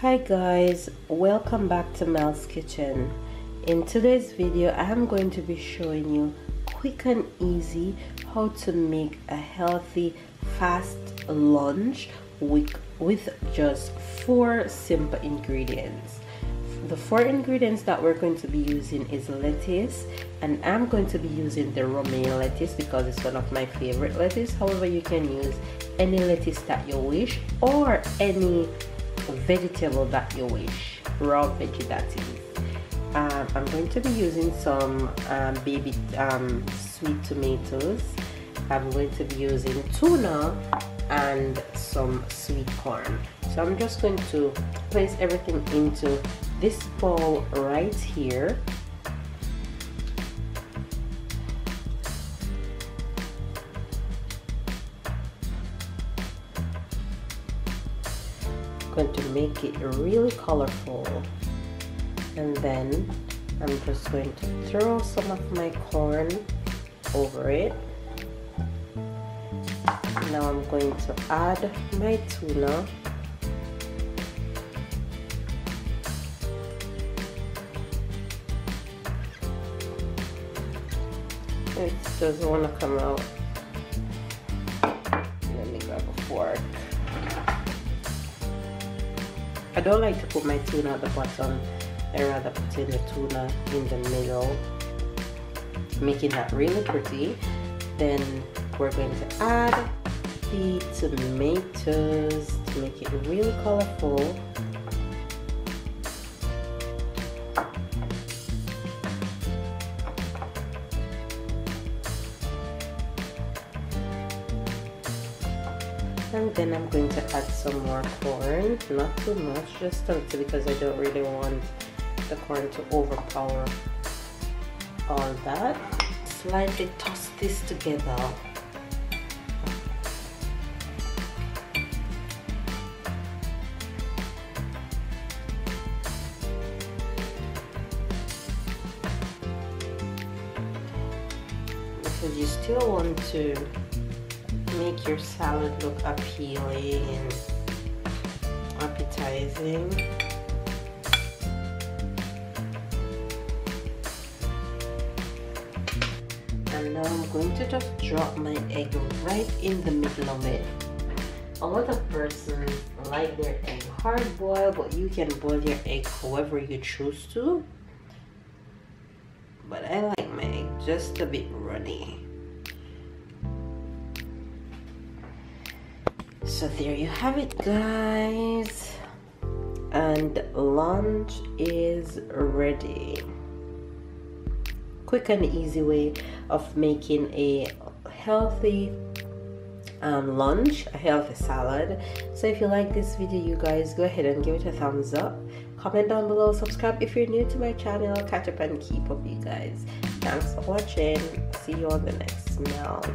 Hi guys, welcome back to Mel's Kitchen. In today's video I am going to be showing you quick and easy how to make a healthy fast lunch with just 4 simple ingredients. The 4 ingredients that we're going to be using is lettuce, and I'm going to be using the romaine lettuce because it's one of my favorite lettuce. However, you can use any lettuce that you wish or any vegetable that you wish, raw veggie that is. I'm going to be using some baby sweet tomatoes. I'm going to be using tuna and some sweet corn. So I'm just going to place everything into this bowl right here. Going to make it really colorful, and then I'm just going to throw some of my corn over it. Now I'm going to add my tuna. It doesn't want to come out. Let me grab a fork. I don't like to put my tuna at the bottom. I rather put in the tuna in the middle, making that really pretty. Then we're going to add the tomatoes to make it really colorful. And then I'm going to add some more corn, not too much, just a little, because I don't really want the corn to overpower all that. Slightly toss this together. Because you still want to make your salad look appealing and appetizing. And now I'm going to just drop my egg right in the middle of it. A lot of persons like their egg hard boiled, but you can boil your egg however you choose to. But I like my egg just a bit runny. So there you have it, guys, and lunch is ready. Quick and easy way of making a healthy lunch, a healthy salad. So if you like this video, you guys, go ahead and give it a thumbs up, comment down below, subscribe if you're new to my channel. Catch up and keep up, you guys. Thanks for watching. See you on the next Mel's.